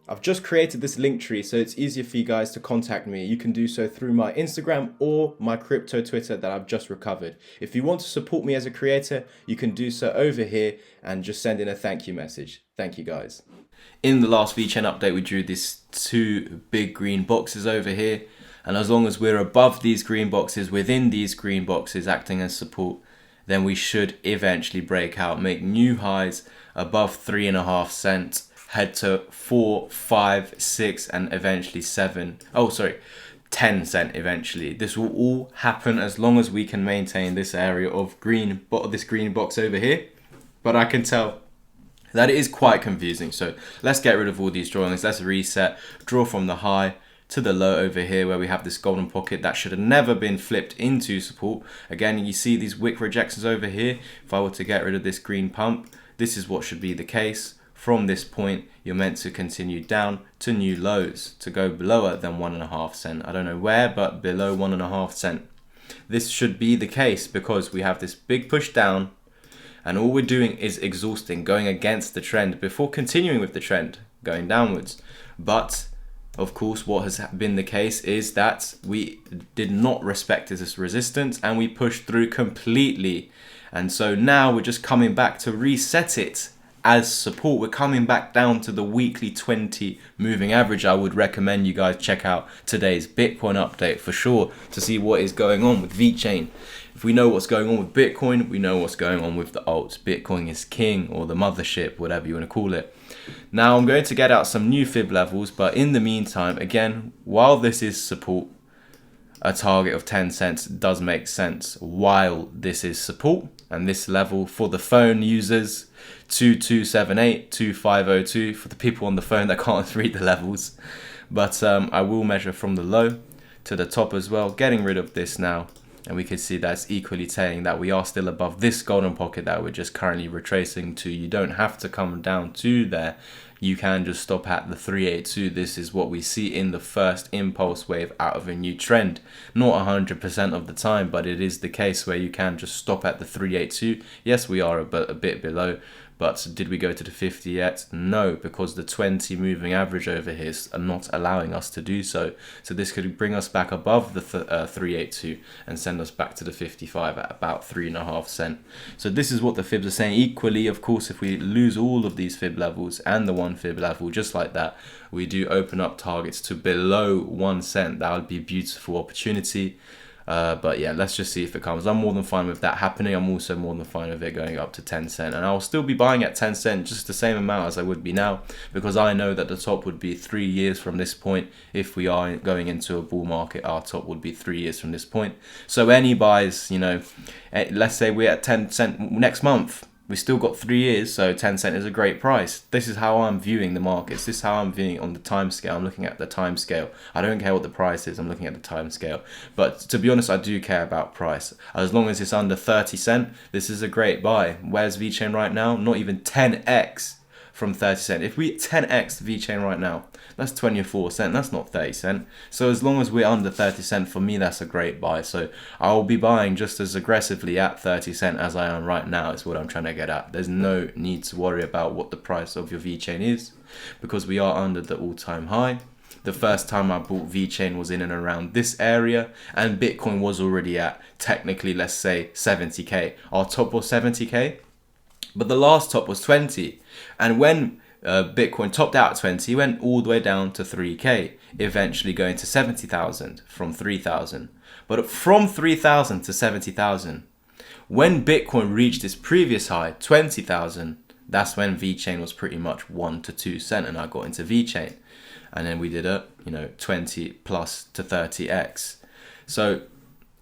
I've just created this link tree so it's easier for you guys to contact me. You can do so through my Instagram or my crypto Twitter that I've just recovered. If you want to support me as a creator, you can do so over here and just send in a thank you message. Thank you guys. In the last Vechain update, we drew these two big green boxes over here. And as long as we're above these green boxes, within these green boxes acting as support, then we should eventually break out, make new highs above 3.5 cents, head to 4, 5, 6, and eventually 7. Oh, sorry, 10 cent eventually. This will all happen as long as we can maintain this area of this green box over here. But I can tell that it is quite confusing. So let's get rid of all these drawings. Let's reset, draw from the high to the low over here where we have this golden pocket that should have never been flipped into support. Again, you see these wick rejections over here. If I were to get rid of this green pump, this is what should be the case. From this point, you're meant to continue down to new lows, to go lower than 1.5 cent. I don't know where, but below 1.5 cent. This should be the case because we have this big push down, and all we're doing is exhausting, going against the trend before continuing with the trend, going downwards. But of course, what has been the case is that we did not respect this resistance and we pushed through completely. And so now we're just coming back to reset it as support. We're coming back down to the weekly 20 moving average. I would recommend you guys check out today's Bitcoin update for sure to see what is going on with Vechain. If we know what's going on with Bitcoin, we know what's going on with the alts. Bitcoin is king, or the mothership, whatever you want to call it. Now I'm going to get out some new fib levels, but in the meantime, again, while this is support, a target of 10 cents does make sense while this is support. And this level for the phone users, 2278, 2502, for the people on the phone that can't read the levels. But I will measure from the low to the top as well, getting rid of this now. And we can see that's equally saying that we are still above this golden pocket that we're just currently retracing to. You don't have to come down to there. You can just stop at the 382. This is what we see in the first impulse wave out of a new trend. Not 100% of the time, but it is the case where you can just stop at the 382. Yes, we are a bit below. But did we go to the 50 yet? No, because the 20 moving average over here is not allowing us to do so. So this could bring us back above the 382 and send us back to the 55 at about 3.5 cent. So this is what the fibs are saying. Equally, of course, if we lose all of these fib levels and the one fib level just like that, we do open up targets to below 1 cent. That would be a beautiful opportunity. But yeah, let's just see if it comes. I'm more than fine with that happening. I'm also more than fine with it going up to 10 cent. And I'll still be buying at 10 cent, just the same amount as I would be now, because I know that the top would be 3 years from this point. If we are going into a bull market, our top would be 3 years from this point. So any buys, let's say we're at 10 cent next month. We still got 3 years, so 10 cent is a great price. This is how I'm viewing the markets. This is how I'm viewing it on the time scale. I'm looking at the time scale. I don't care what the price is. I'm looking at the time scale. But to be honest, I do care about price. As long as it's under 30 cent, this is a great buy. Where's Vechain right now? Not even 10x from 30 cent. If we 10x Vechain right now, that's 24 cent. That's not 30 cent. So as long as we're under 30 cent, for me, that's a great buy. So I'll be buying just as aggressively at 30 cent as I am right now, is what I'm trying to get at. There's no need to worry about what the price of your Vechain is, because we are under the all-time high. The first time I bought Vechain was in and around this area, and Bitcoin was already at, technically, let's say 70k. Our top was 70k, but the last top was 20. And when Bitcoin topped out at 20, went all the way down to 3k, eventually going to 70,000 from 3,000. But from 3,000 to 70,000, when Bitcoin reached its previous high, 20,000, that's when Vechain was pretty much 1 to 2 cent, and I got into Vechain. And then we did a 20 plus to 30x. So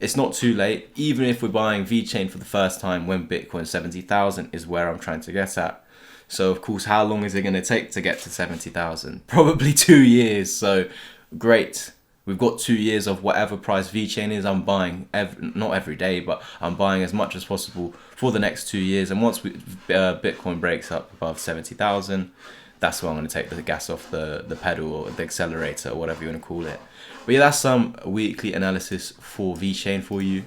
it's not too late. Even if we're buying Vechain for the first time when Bitcoin 70,000 is where I'm trying to get at. So of course, how long is it going to take to get to 70,000? Probably 2 years. So great. We've got 2 years of whatever price Vechain is. I'm buying, not every day, but I'm buying as much as possible for the next 2 years. And once Bitcoin breaks up above 70,000, that's when I'm going to take the gas off the pedal or the accelerator or whatever you want to call it. But yeah, that's some weekly analysis for Vechain for you.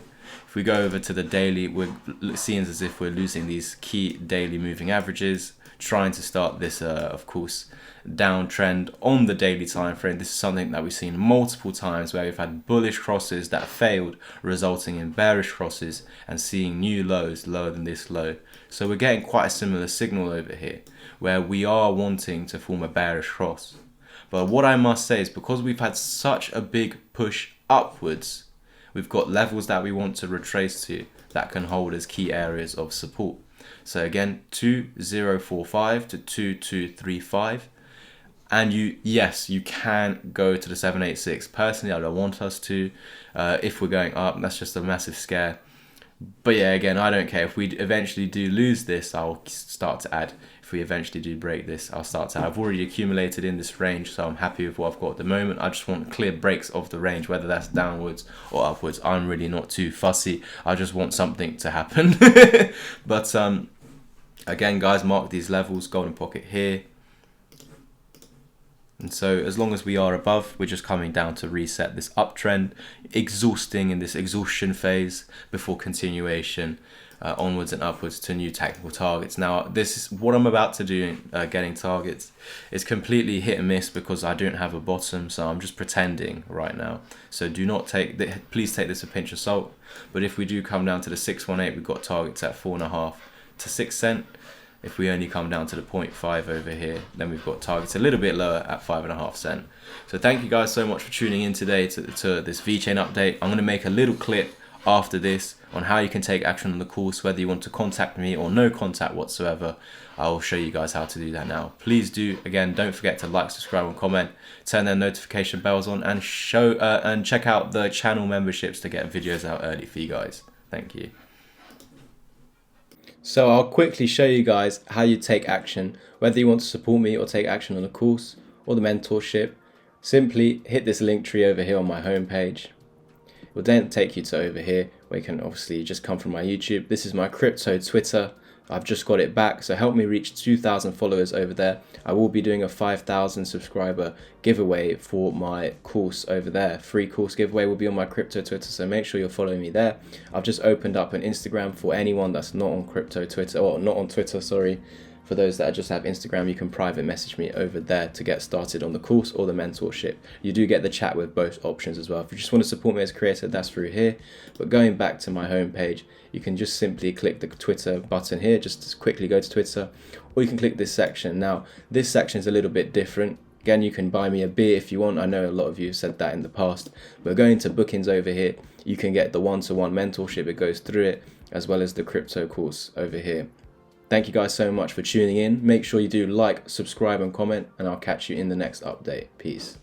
If we go over to the daily, we're seeing as if we're losing these key daily moving averages. trying to start this, of course, downtrend on the daily time frame. This is something that we've seen multiple times where we've had bullish crosses that failed, resulting in bearish crosses and seeing new lows lower than this low. So we're getting quite a similar signal over here where we are wanting to form a bearish cross. But what I must say is, because we've had such a big push upwards, we've got levels that we want to retrace to that can hold as key areas of support. So again, 2045 to 2235. And yes, you can go to the 786. Personally, I don't want us to. If we're going up, that's just a massive scare. But yeah, again, I don't care. If we eventually do lose this, I'll start to add. If we eventually do break this, I'll start to add. I've already accumulated in this range, so I'm happy with what I've got at the moment. I just want clear breaks of the range, whether that's downwards or upwards. I'm really not too fussy. I just want something to happen. But again, guys, mark these levels. Golden pocket here. And so as long as we are above, we're just coming down to reset this uptrend, exhausting in this exhaustion phase before continuation onwards and upwards to new technical targets. Now, this is what I'm about to do, getting targets. It's completely hit and miss because I don't have a bottom, so I'm just pretending right now. So do not please take this a pinch of salt. But if we do come down to the 618, we've got targets at 4.5 to 6 cents. If we only come down to the 0.5 over here, then we've got targets a little bit lower at 5.5 cents. So thank you guys so much for tuning in today to this Vechain update. I'm going to make a little clip after this on how you can take action on the course, whether you want to contact me or no contact whatsoever. I'll show you guys how to do that now. Please do, again, don't forget to like, subscribe and comment, turn their notification bells on, and check out the channel memberships to get videos out early for you guys. Thank you. So I'll quickly show you guys how you take action, whether you want to support me or take action on the course or the mentorship. Simply hit this link tree over here on my homepage. It will then take you to over here where you can obviously just come from my YouTube. This is my crypto Twitter. I've just got it back, so help me reach 2,000 followers over there. I will be doing a 5,000 subscriber giveaway for my course over there. Free course giveaway will be on my crypto Twitter, so make sure you're following me there. I've just opened up an Instagram for anyone that's not on crypto Twitter, or not on Twitter, sorry. For those that just have Instagram, you can private message me over there to get started on the course or the mentorship. You do get the chat with both options as well. If you just want to support me as a creator, that's through here. But going back to my homepage, you can just simply click the Twitter button here, just to quickly go to Twitter, or you can click this section. Now, this section is a little bit different. Again, you can buy me a beer if you want. I know a lot of you have said that in the past. We're going to bookings over here. You can get the one-to-one mentorship, it goes through it, as well as the crypto course over here. Thank you guys so much for tuning in. Make sure you do like, subscribe and comment, and I'll catch you in the next update. Peace.